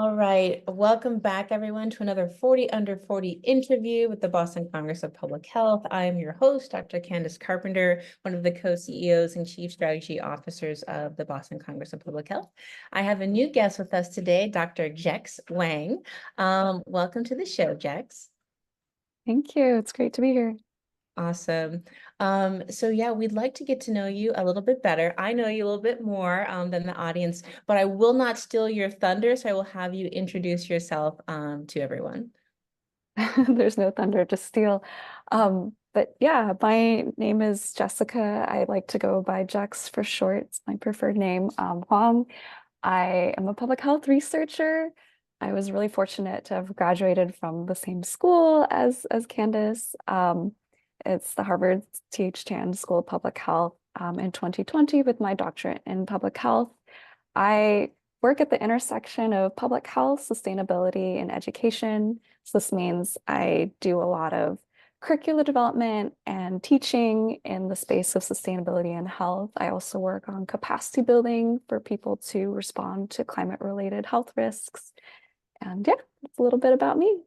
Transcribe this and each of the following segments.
All right, welcome back everyone to another 40 Under 40 interview with the Boston Congress of Public Health. I am your host, Dr. Candace Carpenter, one of the co-CEOs and Chief Strategy Officers of the Boston Congress of Public Health. I have a new guest with us today, Dr. Jex Huang. Welcome to the show, Jex. Thank you. It's great to be here. Awesome. So yeah, we'd like to get to know you a little bit better. I know you a little bit more than the audience, but I will not steal your thunder, so I will have you introduce yourself to everyone. There's no thunder to steal. But yeah, my name is Jessica. I like to go by Jex for short. It's my preferred name. Huang. I am a public health researcher. I was really fortunate to have graduated from the same school as Candace. It's the Harvard T.H. Chan School of Public Health in 2020 with my doctorate in public health. I work at the intersection of public health, sustainability, and education. So this means I do a lot of curricula development and teaching in the space of sustainability and health. I also work on capacity building for people to respond to climate-related health risks. And yeah, that's a little bit about me.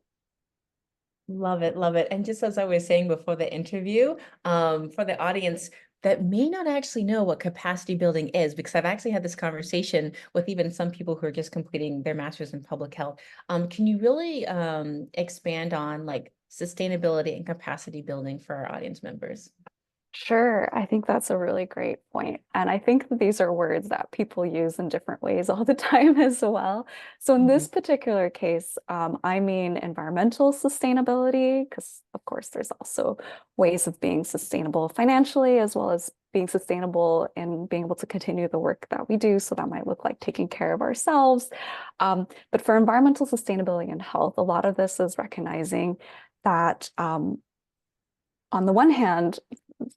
Love it, love it. And just as I was saying before the interview, for the audience that may not actually know what capacity building is, because I've actually had this conversation with even some people who are just completing their master's in public health. Can you really expand on like sustainability and capacity building for our audience members? Sure, I think that's a really great point. And I think that these are words that people use in different ways all the time as well. So in Mhm. this particular case, I mean environmental sustainability, because of course there's also ways of being sustainable financially, as well as being sustainable and being able to continue the work that we do. So that might look like taking care of ourselves. But for environmental sustainability and health, a lot of this is recognizing that on the one hand,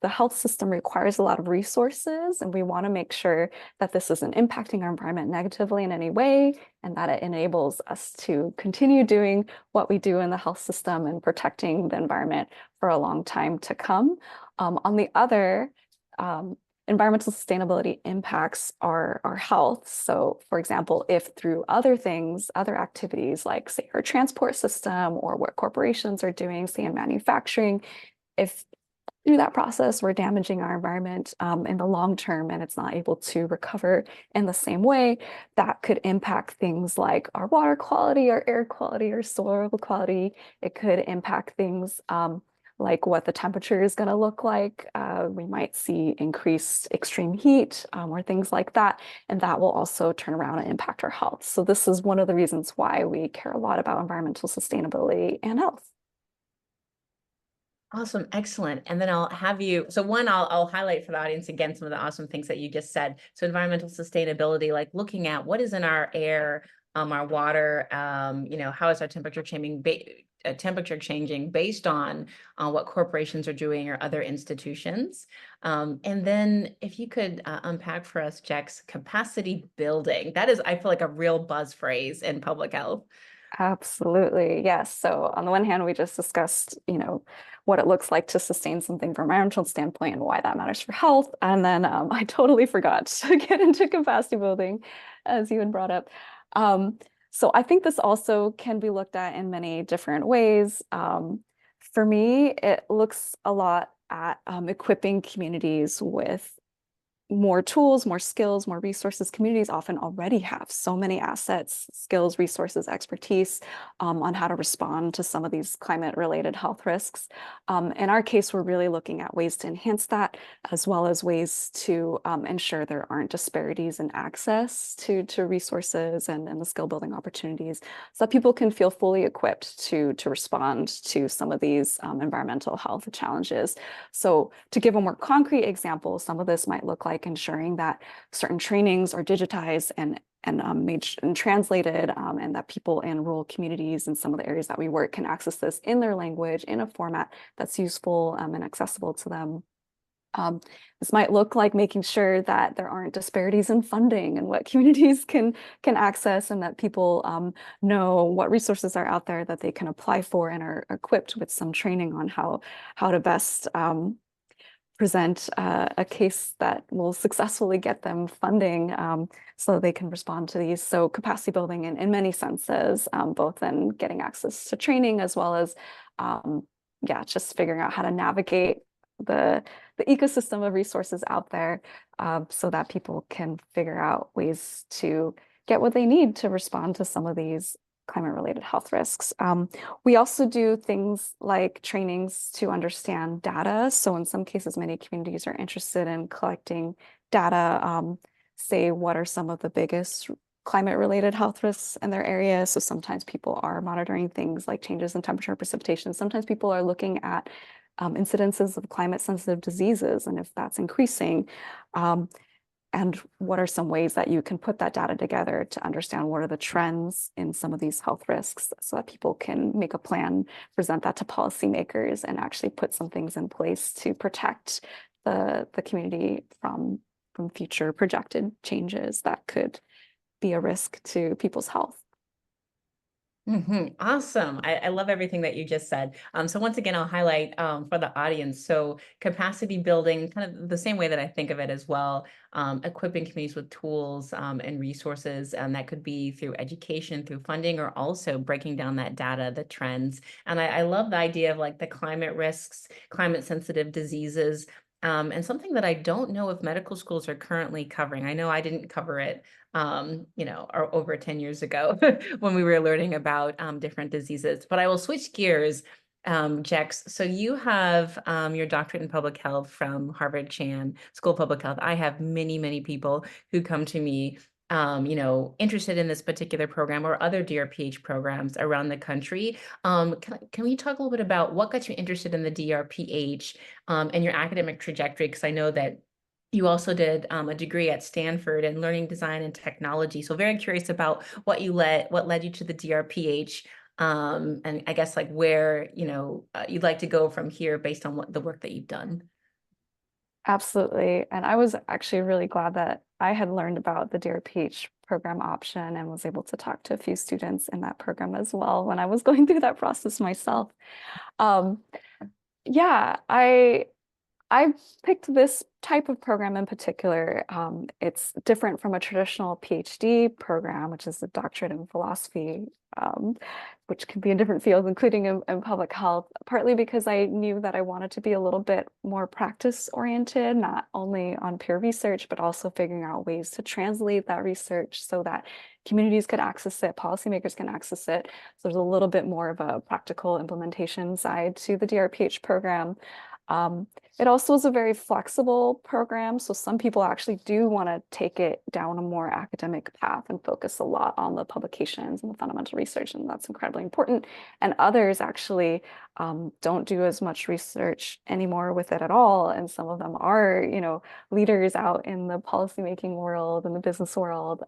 the health system requires a lot of resources, and we want to make sure that this isn't impacting our environment negatively in any way, and that it enables us to continue doing what we do in the health system and protecting the environment for a long time to come. On the other, environmental sustainability impacts our health. So, for example, if through other things, other activities like, say, our transport system or what corporations are doing, say, in manufacturing, if through that process, we're damaging our environment in the long term and it's not able to recover in the same way, that could impact things like our water quality, our air quality, our soil quality. It could impact things like what the temperature is going to look like. We might see increased extreme heat or things like that. And that will also turn around and impact our health. So this is one of the reasons why we care a lot about environmental sustainability and health. Awesome, excellent. And then I'll have you, so one, I'll highlight for the audience again some of the awesome things that you just said. So environmental sustainability, like looking at what is in our air, our water, how is our temperature changing based on what corporations are doing or other institutions. And then if you could unpack for us, Jex, capacity building. That is, I feel like a real buzz phrase in public health. Absolutely. Yes. So on the one hand, we just discussed, what it looks like to sustain something from an environmental standpoint and why that matters for health. And then I totally forgot to get into capacity building, as you had brought up. So I think this also can be looked at in many different ways. For me, it looks a lot at equipping communities with more tools, more skills, more resources. Communities often already have so many assets, skills, resources, expertise on how to respond to some of these climate-related health risks. In our case, we're really looking at ways to enhance that, as well as ways to ensure there aren't disparities in access to resources and the skill building opportunities, so that people can feel fully equipped to respond to some of these environmental health challenges. So to give a more concrete example, some of this might look like ensuring that certain trainings are digitized and made and translated, and that people in rural communities and some of the areas that we work can access this in their language in a format that's useful and accessible to them. This might look like making sure that there aren't disparities in funding and what communities can access, and that people know what resources are out there that they can apply for and are equipped with some training on how to best present a case that will successfully get them funding so they can respond to these. So capacity building in many senses, both in getting access to training as well as, yeah, just figuring out how to navigate the ecosystem of resources out there so that people can figure out ways to get what they need to respond to some of these climate-related health risks. We also do things like trainings to understand data. So in some cases, many communities are interested in collecting data, say what are some of the biggest climate-related health risks in their area. So sometimes people are monitoring things like changes in temperature and precipitation. Sometimes people are looking at incidences of climate-sensitive diseases and if that's increasing. And what are some ways that you can put that data together to understand what are the trends in some of these health risks so that people can make a plan, present that to policymakers, and actually put some things in place to protect the community from future projected changes that could be a risk to people's health. Awesome. I love everything that you just said. So once again, I'll highlight for the audience. So capacity building, kind of the same way that I think of it as well, equipping communities with tools and resources, and that could be through education, through funding, or also breaking down that data, the trends. And I love the idea of like the climate risks, climate sensitive diseases. And something that I don't know if medical schools are currently covering. I know I didn't cover it or over 10 years ago when we were learning about different diseases. But I will switch gears, Jex. So you have your doctorate in public health from Harvard Chan School of Public Health. I have many, many people who come to me interested in this particular program or other DRPH programs around the country. Can we talk a little bit about what got you interested in the DRPH and your academic trajectory? Because I know that you also did a degree at Stanford in learning design and technology. So very curious about what led you to the DRPH, and I guess like where you'd like to go from here based on the work that you've done. Absolutely. And I was actually really glad that I had learned about the DRPH program option and was able to talk to a few students in that program as well when I was going through that process myself. Um, yeah, I picked this type of program in particular. It's different from a traditional PhD program, which is a doctorate in philosophy, which can be in different fields, including in public health, partly because I knew that I wanted to be a little bit more practice oriented, not only on peer research, but also figuring out ways to translate that research so that communities could access it, policymakers can access it. So there's a little bit more of a practical implementation side to the DRPH program. It also is a very flexible program, so some people actually do want to take it down a more academic path and focus a lot on the publications and the fundamental research, and that's incredibly important. And others actually don't do as much research anymore with it at all, and some of them are, leaders out in the policymaking world and the business world.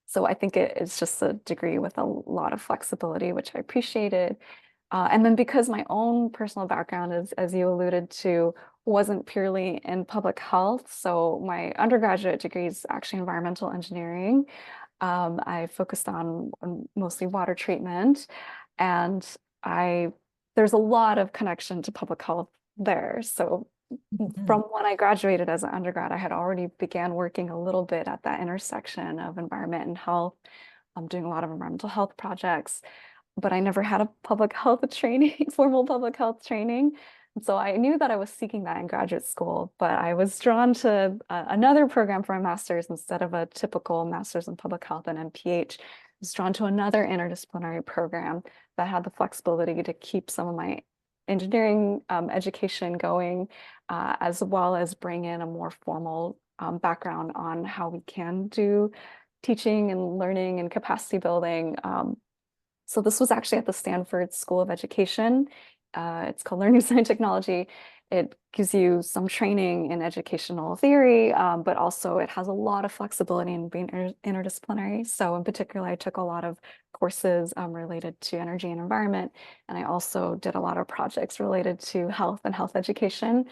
So I think it's just a degree with a lot of flexibility, which I appreciated. And then because my own personal background is, as you alluded to, wasn't purely in public health. So my undergraduate degree is actually environmental engineering. I focused on mostly water treatment, and there's a lot of connection to public health there. So from when I graduated as an undergrad, I had already began working a little bit at that intersection of environment and health. I'm doing a lot of environmental health projects, but I never had a public health training, formal public health training. And so I knew that I was seeking that in graduate school, but I was drawn to another program for my master's instead of a typical master's in public health and MPH. I was drawn to another interdisciplinary program that had the flexibility to keep some of my engineering education going, as well as bring in a more formal background on how we can do teaching and learning and capacity building. So this was actually at the Stanford School of Education. It's called Learning Design Technology. It gives you some training in educational theory, but also it has a lot of flexibility in being interdisciplinary. So in particular, I took a lot of courses related to energy and environment, and I also did a lot of projects related to health and health education.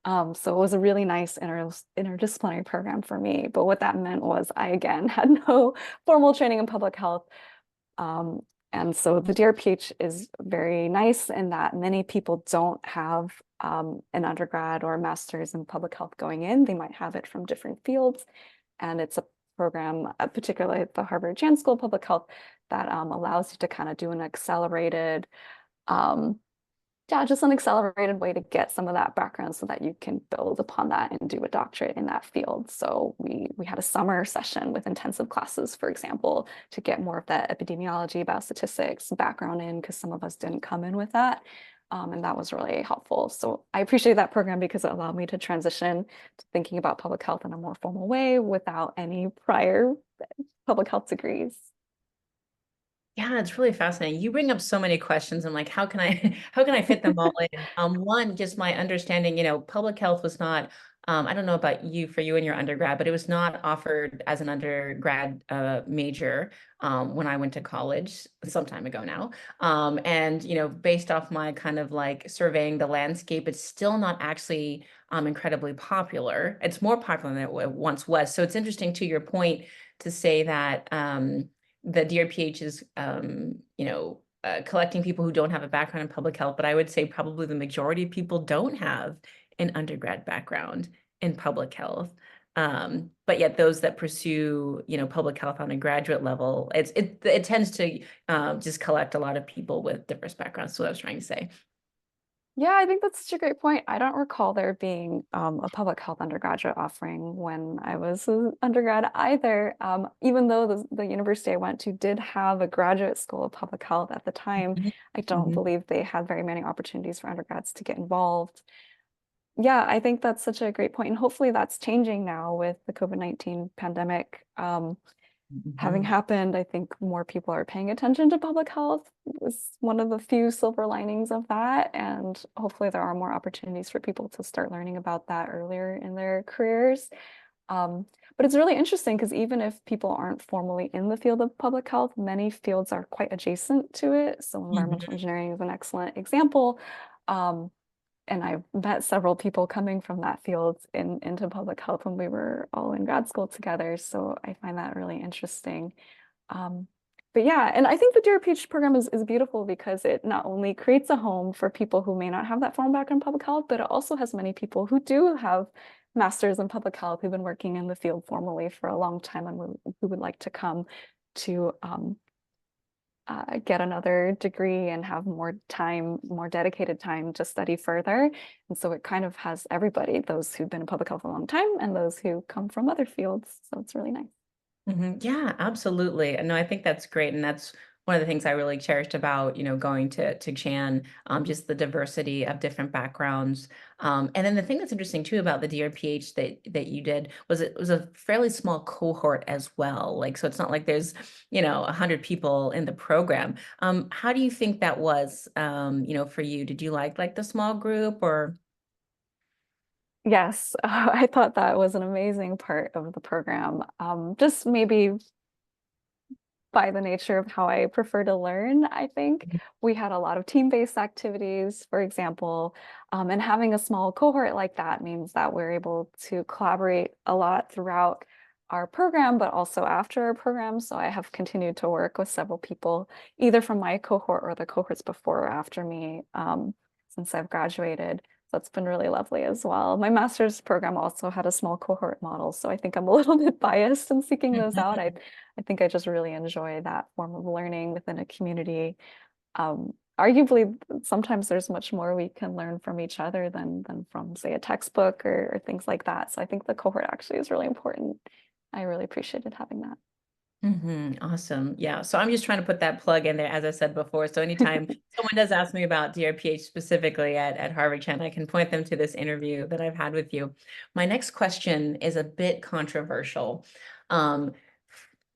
So it was a really nice interdisciplinary program for me. But what that meant was I, again, had no formal training in public health. And so the DRPH is very nice in that many people don't have an undergrad or a master's in public health going in. They might have it from different fields. And it's a program, particularly at the Harvard Chan School of Public Health, that allows you to kind of do an accelerated, just an accelerated way to get some of that background so that you can build upon that and do a doctorate in that field. So we had a summer session with intensive classes, for example, to get more of that epidemiology, biostatistics background in, because some of us didn't come in with that. And that was really helpful. So I appreciate that program because it allowed me to transition to thinking about public health in a more formal way without any prior public health degrees. Yeah, it's really fascinating. You bring up so many questions. I'm like, how can I how can I fit them all in? One, just my understanding, public health was not, I don't know about you for you and your undergrad, but it was not offered as an undergrad major when I went to college some time ago now. And based off my kind of like surveying the landscape, it's still not actually incredibly popular. It's more popular than it once was. So it's interesting to your point to say that the DRPH is, collecting people who don't have a background in public health, but I would say probably the majority of people don't have an undergrad background in public health. But yet those that pursue, public health on a graduate level, it tends to just collect a lot of people with diverse backgrounds. So what I was trying to say. Yeah, I think that's such a great point. I don't recall there being a public health undergraduate offering when I was an undergrad either, even though the university I went to did have a graduate school of public health at the time. Mhm. I don't Mhm. believe they had very many opportunities for undergrads to get involved. Yeah, I think that's such a great point, and hopefully that's changing now with the COVID-19 pandemic. Having Mhm. happened, I think more people are paying attention to public health was one of the few silver linings of that. And hopefully there are more opportunities for people to start learning about that earlier in their careers. Um, but it's really interesting because even if people aren't formally in the field of public health, many fields are quite adjacent to it. So environmental Mhm. engineering is an excellent example. Um, and I've met several people coming from that field into public health when we were all in grad school together. So I find that really interesting. Um, but yeah, and I think the Dear PhD program is beautiful because it not only creates a home for people who may not have that formal background in public health, but it also has many people who do have masters in public health who've been working in the field formally for a long time and who would like to come to get another degree and have more time, more dedicated time to study further. And so it kind of has everybody, those who've been in public health a long time and those who come from other fields. So it's really nice. Yeah, absolutely. And no, I think that's great. And that's one of the things I really cherished about, going to Chan, just the diversity of different backgrounds. And then the thing that's interesting too about the DRPH that you did was it was a fairly small cohort as well. Like, so it's not like there's, 100 people in the program. How do you think that was, for you? Did you like the small group or? Yes, I thought that was an amazing part of the program. Just maybe by the nature of how I prefer to learn, I think. We had a lot of team-based activities, for example, and having a small cohort like that means that we're able to collaborate a lot throughout our program, but also after our program. So I have continued to work with several people, either from my cohort or the cohorts before or after me, since I've graduated. So it's been really lovely as well. My master's program also had a small cohort model, so I think I'm a little bit biased in seeking those out. I think I just really enjoy that form of learning within a community. Arguably, sometimes there's much more we can learn from each other than from, say, a textbook or things like that. So I think the cohort actually is really important. I really appreciated having that. Awesome. Yeah. So I'm just trying to put that plug in there, as I said before. So anytime someone does ask me about DRPH specifically at Harvard Chan, I can point them to this interview that I've had with you. My next question is a bit controversial. Um,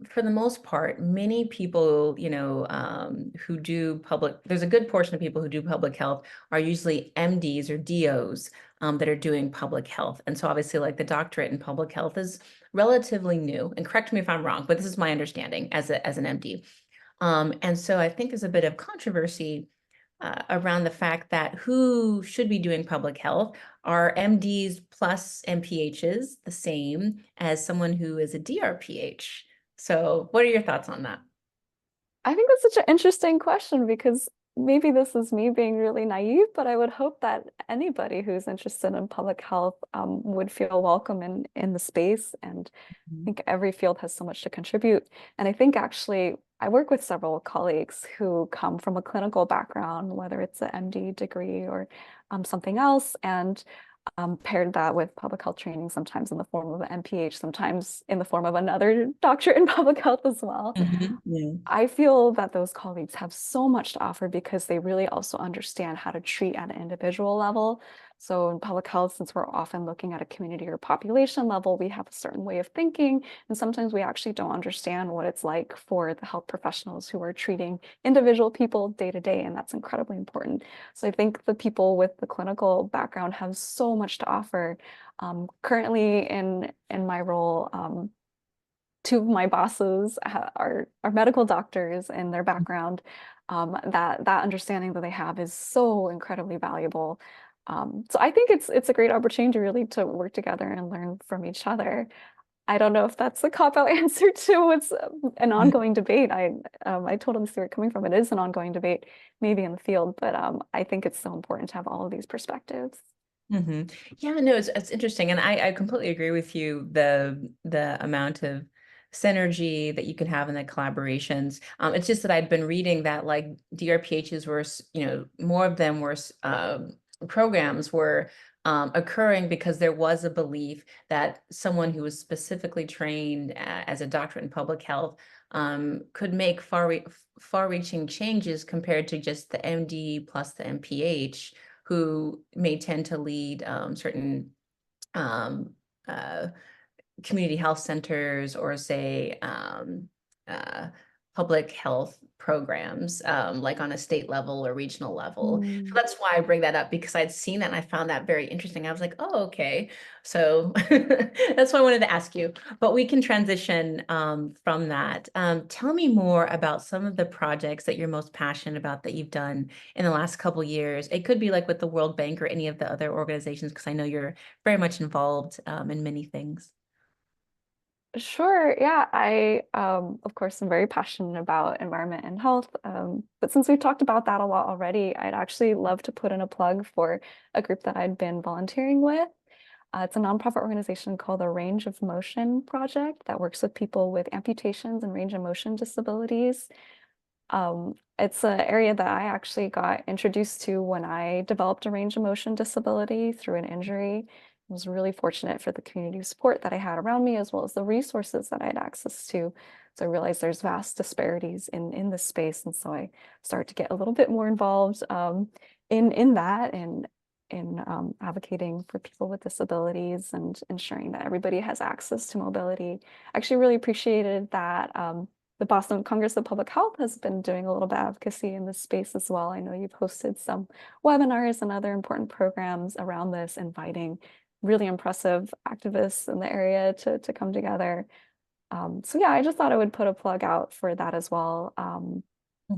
for the most part, many people, who do there's a good portion of people who do public health are usually MDs or DOs that are doing public health. And so obviously like the doctorate in public health is relatively new, and correct me if I'm wrong, but this is my understanding as an MD. And so I think there's a bit of controversy around the fact that who should be doing public health. Are MDs plus MPHs the same as someone who is a DRPH? So what are your thoughts on that? I think that's such an interesting question because maybe this is me being really naive, but I would hope that anybody who's interested in public health would feel welcome in the space. And I Mhm. think every field has so much to contribute. And I think actually, I work with several colleagues who come from a clinical background, whether it's an MD degree or something else, and paired that with public health training, sometimes in the form of an MPH, sometimes in the form of another doctorate in public health as well. Yeah. I feel that those colleagues have so much to offer because they really also understand how to treat at an individual level. So in public health, since we're often looking at a community or population level, we have a certain way of thinking. And sometimes we actually don't understand what it's like for the health professionals who are treating individual people day to day. And that's incredibly important. So I think the people with the clinical background have so much to offer. Currently in my role, two of my bosses are medical doctors in their background. That understanding that they have is so incredibly valuable. So I think it's a great opportunity really to work together and learn from each other. I don't know if that's a cop-out answer to what's an ongoing debate. I totally see where you're coming from. It is an ongoing debate, maybe in the field, but I think it's so important to have all of these perspectives. Hmm. Yeah, no, it's interesting, and I completely agree with you. The amount of synergy that you can have in the collaborations. It's just that I'd been reading that like DRPHs were, more of them were programs were occurring because there was a belief that someone who was specifically trained as a doctorate in public health could make far-reaching changes compared to just the MD plus the MPH who may tend to lead certain um, uh, community health centers or say uh, public health programs, like on a state level or regional level. So Mm. that's why I bring that up because I'd seen that and I found that very interesting. I was like, oh, okay. So that's why I wanted to ask you, but we can transition from that. Tell me more about some of the projects that you're most passionate about that you've done in the last couple years. It could be like with the World Bank or any of the other organizations, because I know you're very much involved in many things. Sure. Yeah, I of course am very passionate about environment and health. But since we've talked about that a lot already, I'd actually love to put in a plug for a group that I'd been volunteering with. It's a nonprofit organization called the Range of Motion Project that works with people with amputations and range of motion disabilities. It's an area that I actually got introduced to when I developed a range of motion disability through an injury. I was really fortunate for the community support that I had around me, as well as the resources that I had access to. So I realized there's vast disparities in this space, and so I started to get a little bit more involved in that and in advocating for people with disabilities and ensuring that everybody has access to mobility. I actually really appreciated that. The Boston Congress of Public Health has been doing a little bit of advocacy in this space as well. I know you've hosted some webinars and other important programs around this, inviting really impressive activists in the area to come together. So yeah, I just thought I would put a plug out for that as well,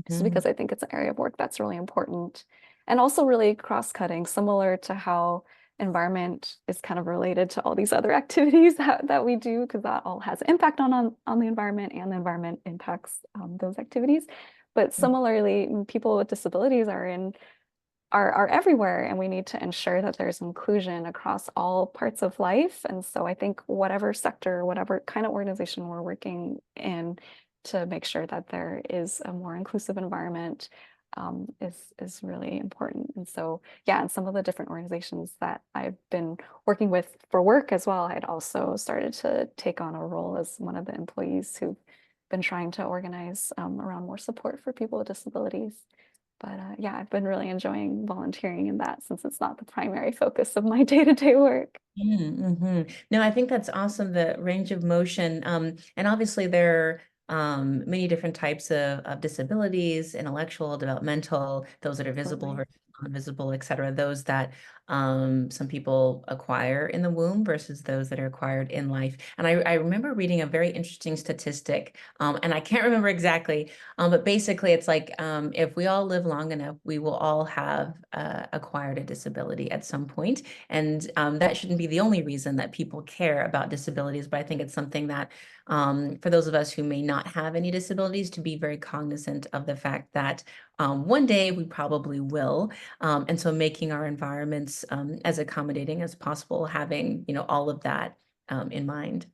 just Mhm. because I think it's an area of work that's really important and also really cross-cutting, similar to how environment is kind of related to all these other activities that we do, because that all has impact on the environment and the environment impacts those activities. But similarly, people with disabilities are everywhere, and we need to ensure that there's inclusion across all parts of life. And so I think whatever sector, whatever kind of organization we're working in to make sure that there is a more inclusive environment is really important. And so, yeah, and some of the different organizations that I've been working with for work as well, I'd also started to take on a role as one of the employees who've been trying to organize around more support for people with disabilities. But yeah, I've been really enjoying volunteering in that since it's not the primary focus of my day-to-day work. Mm-hmm. No, I think that's awesome, the range of motion. And obviously there are many different types of disabilities, intellectual, developmental, those that are visible Absolutely. versus invisible, et cetera, those that some people acquire in the womb versus those that are acquired in life. And I remember reading a very interesting statistic, and I can't remember exactly, but basically it's like if we all live long enough, we will all have acquired a disability at some point. And that shouldn't be the only reason that people care about disabilities, but I think it's something that for those of us who may not have any disabilities, to be very cognizant of the fact that one day we probably will. And so making our environments as accommodating as possible, having, all of that in mind.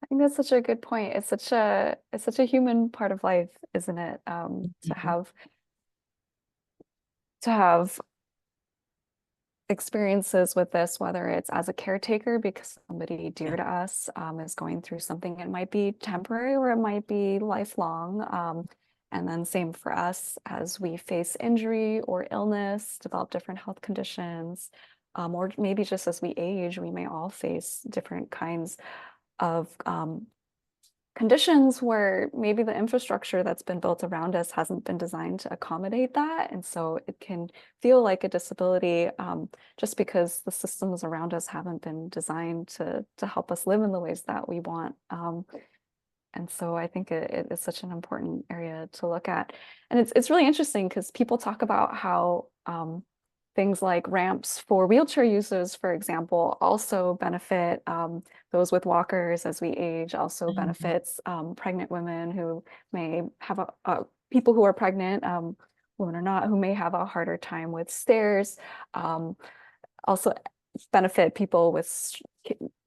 I think that's such a good point. It's such a human part of life, isn't it? Mhm. To have experiences with this, whether it's as a caretaker because somebody dear Yeah. to us is going through something, it might be temporary or it might be lifelong. And then same for us as we face injury or illness, develop different health conditions, or maybe just as we age, we may all face different kinds of conditions where maybe the infrastructure that's been built around us hasn't been designed to accommodate that. And so it can feel like a disability just because the systems around us haven't been designed to help us live in the ways that we want. And so I think it is such an important area to look at. And it's really interesting because people talk about how things like ramps for wheelchair users, for example, also benefit those with walkers as we age, also Mhm. benefits pregnant women who may have people who are pregnant, women or not, who may have a harder time with stairs. Also benefit people with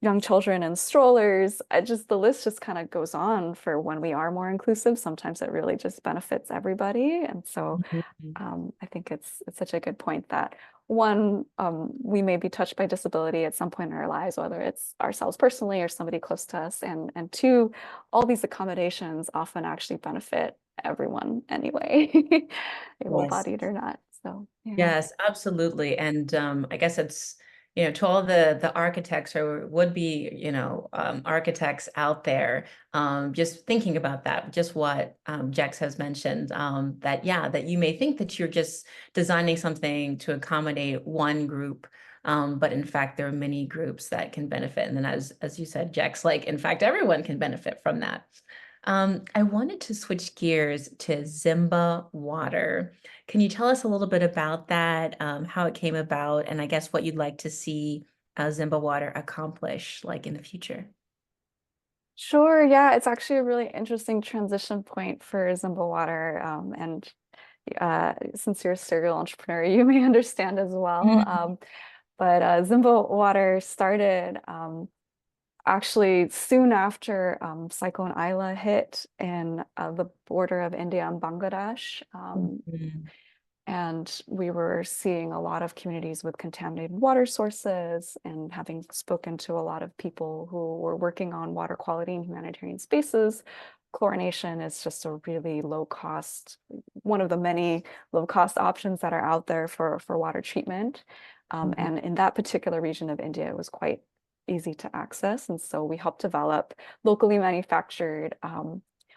young children and strollers. The list just kind of goes on for when we are more inclusive. Sometimes it really just benefits everybody. And so Mhm. I think it's such a good point that one, we may be touched by disability at some point in our lives, whether it's ourselves personally or somebody close to us. And two, all these accommodations often actually benefit everyone anyway, Yes. able-bodied or not. So yeah. Yes, absolutely. And I guess it's, to all the architects or would be, architects out there, just thinking about that, just what Jex has mentioned, that yeah, that you may think that you're just designing something to accommodate one group. But in fact, there are many groups that can benefit. And then as you said, Jex, like in fact, everyone can benefit from that. I wanted to switch gears to Zimba Water. Can you tell us a little bit about that, how it came about, and I guess what you'd like to see Zimba Water accomplish, like in the future? Sure, yeah, it's actually a really interesting transition point for Zimba Water. And since you're a serial entrepreneur, you may understand as well. Mhm. But Zimba Water started actually soon after Cyclone Isla hit in the border of India and Bangladesh. Mhm. And we were seeing a lot of communities with contaminated water sources, and having spoken to a lot of people who were working on water quality in humanitarian spaces, chlorination is just a really low cost, one of the many low cost options that are out there for water treatment. Mhm. And in that particular region of India, it was quite easy to access. And so we helped develop locally manufactured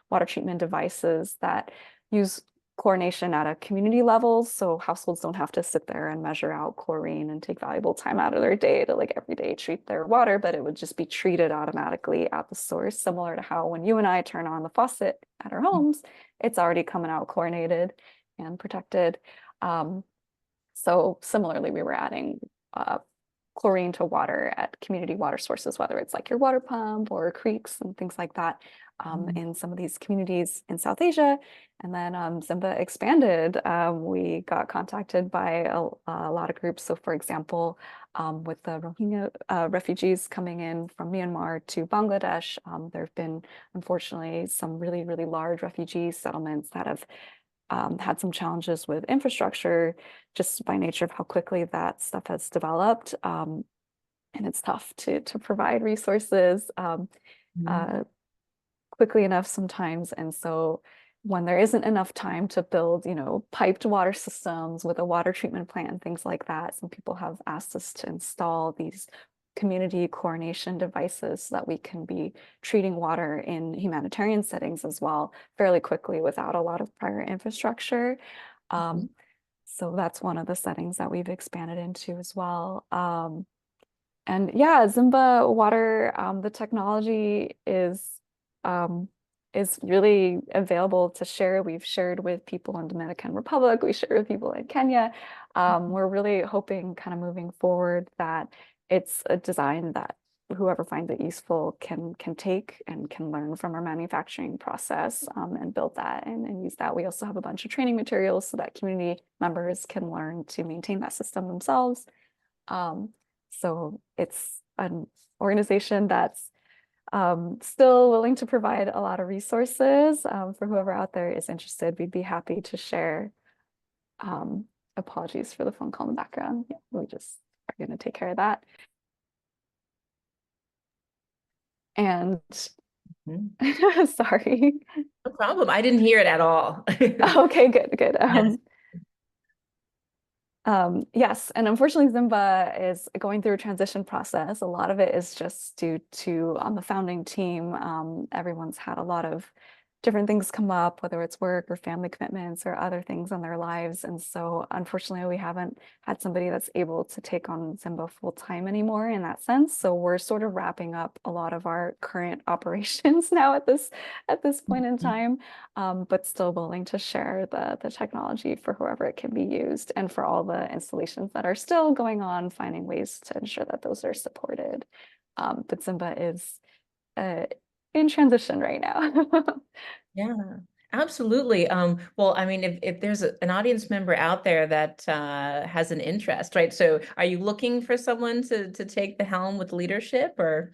water treatment devices that use chlorination at a community level, so households don't have to sit there and measure out chlorine and take valuable time out of their day to like every day treat their water, but it would just be treated automatically at the source, similar to how when you and I turn on the faucet at our homes, it's already coming out chlorinated and protected. Um, so similarly, we were adding chlorine to water at community water sources, whether it's like your water pump or creeks and things like that, Mhm. in some of these communities in South Asia. And then Zimba expanded. We got contacted by a lot of groups. So for example, with the Rohingya refugees coming in from Myanmar to Bangladesh, there have been, unfortunately, some really, really large refugee settlements that have had some challenges with infrastructure just by nature of how quickly that stuff has developed. And it's tough to provide resources Mhm. uh, quickly enough sometimes. And so when there isn't enough time to build, piped water systems with a water treatment plant and things like that, some people have asked us to install these community chlorination devices so that we can be treating water in humanitarian settings as well fairly quickly without a lot of prior infrastructure. Mhm. Um, So that's one of the settings that we've expanded into as well. And yeah, Zimba Water, the technology is really available to share. We've shared with people in Dominican Republic, we share with people in Kenya. We're really hoping kind of moving forward that it's a design that whoever finds it useful can take and can learn from our manufacturing process, and build that and use that. We also have a bunch of training materials so that community members can learn to maintain that system themselves. So it's an organization that's still willing to provide a lot of resources, for whoever out there is interested. We'd be happy to share. Apologies for the phone call in the background. Yeah, we just are going to take care of that. And Mhm. sorry. No problem. I didn't hear it at all. Okay, good. Yes. Yes, and unfortunately, Zimba is going through a transition process. A lot of it is just due to on the founding team. Everyone's had a lot of different things come up, whether it's work or family commitments or other things in their lives. And so, unfortunately, we haven't had somebody that's able to take on Zimba full time anymore in that sense. So we're sort of wrapping up a lot of our current operations now at this point in Mhm. time, but still willing to share the technology for whoever it can be used, and for all the installations that are still going on, finding ways to ensure that those are supported. But Zimba is uh, in transition right now. Yeah, absolutely. Well, I mean, if there's an audience member out there that has an interest, right? So are you looking for someone to take the helm with leadership or?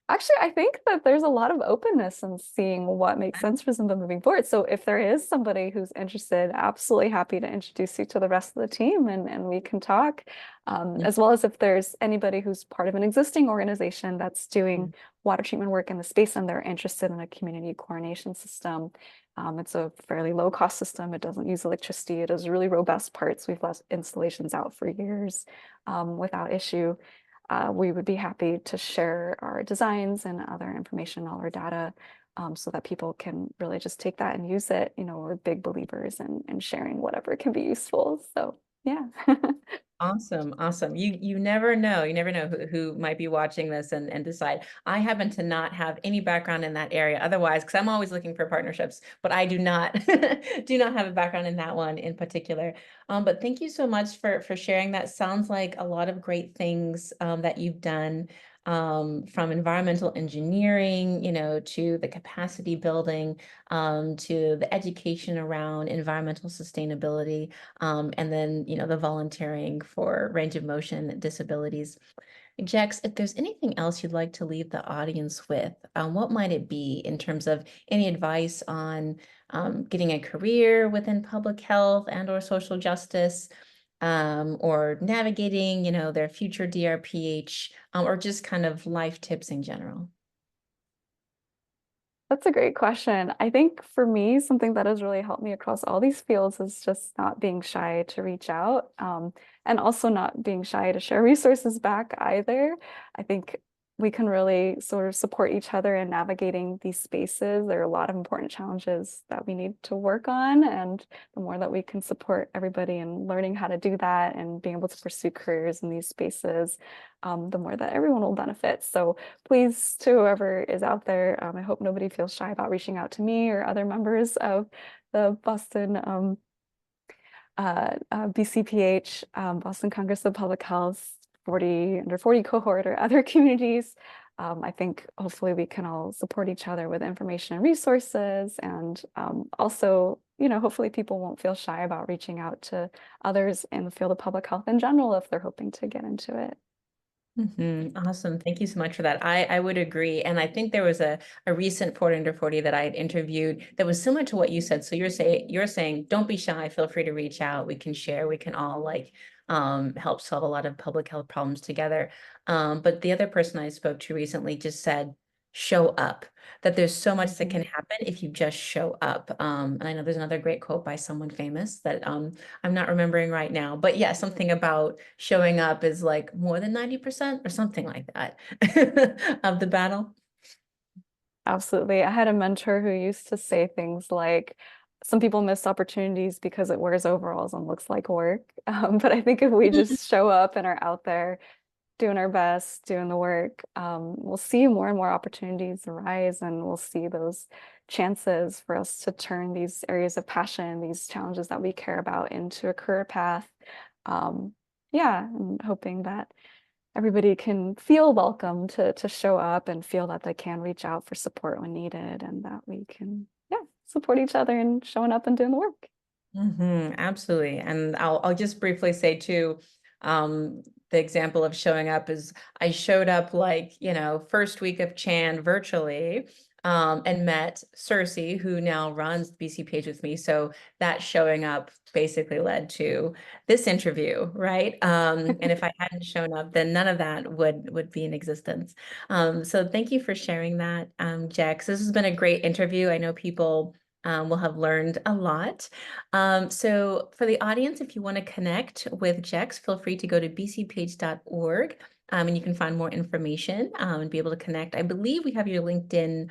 Actually, I think that there's a lot of openness in seeing what makes sense for Zimba moving forward. So if there is somebody who's interested, absolutely happy to introduce you to the rest of the team, and we can talk. As well as if there's anybody who's part of an existing organization that's doing water treatment work in the space and they're interested in a community chlorination system. It's a fairly low cost system. It doesn't use electricity. It has really robust parts. We've left installations out for years, without issue. We would be happy to share our designs and other information, all our data, so that people can really just take that and use it. You know, we're big believers in sharing whatever can be useful. So yeah. Awesome, awesome. You never know. You never know who might be watching this and decide. I happen to not have any background in that area otherwise, because I'm always looking for partnerships, but I do not do not have a background in that one in particular. But thank you so much for sharing that. Sounds like a lot of great things that you've done, from environmental engineering, to the capacity building, to the education around environmental sustainability, and then, the volunteering for range of motion disabilities. Jax, if there's anything else you'd like to leave the audience with, what might it be in terms of any advice on getting a career within public health and or social justice, or navigating, their future DRPH, or just kind of life tips in general? That's a great question. I think for me, something that has really helped me across all these fields is just not being shy to reach out, and also not being shy to share resources back either. I think we can really sort of support each other in navigating these spaces. There are a lot of important challenges that we need to work on, and the more that we can support everybody in learning how to do that and being able to pursue careers in these spaces, the more that everyone will benefit. So please, to whoever is out there, I hope nobody feels shy about reaching out to me or other members of the Boston BCPH, Boston Congress of Public Health, 40 under 40 cohort, or other communities. I think hopefully we can all support each other with information and resources, and also, hopefully people won't feel shy about reaching out to others in the field of public health in general if they're hoping to get into it. Awesome. Thank you so much for that. I would agree. And I think there was a recent 40 under 40 that I had interviewed that was similar to what you said. So you're saying, don't be shy, feel free to reach out. We can share, we can all help solve a lot of public health problems together. But the other person I spoke to recently just said, show up, that there's so much that can happen if you just show up. And I know there's another great quote by someone famous that I'm not remembering right now, but yeah, something about showing up is like more than 90% or something like that of the battle. Absolutely. I had a mentor who used to say things like, some people miss opportunities because it wears overalls and looks like work. But I think if we just show up and are out there doing our best, doing the work, we'll see more and more opportunities arise, and we'll see those chances for us to turn these areas of passion, these challenges that we care about, into a career path. Yeah, and hoping that everybody can feel welcome to show up and feel that they can reach out for support when needed, and that we can, yeah, support each other in showing up and doing the work. Absolutely. And I'll just briefly say too, the example of showing up is I showed up like, first week of Chan virtually, and met Cersei, who now runs the BC page with me. So that showing up basically led to this interview, right? And if I hadn't shown up, then none of that would be in existence. So thank you for sharing that, Jax. This has been a great interview. I know people will have learned a lot. So for the audience, if you want to connect with Jex, feel free to go to bcpage.org, and you can find more information and be able to connect. I believe we have your LinkedIn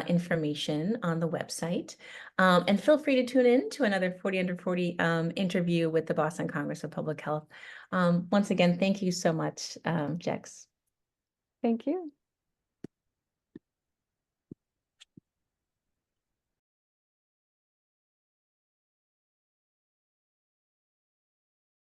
information on the website. And feel free to tune in to another 40 Under 40 interview with the Boston Congress of Public Health. Once again, thank you so much, Jex. Thank you.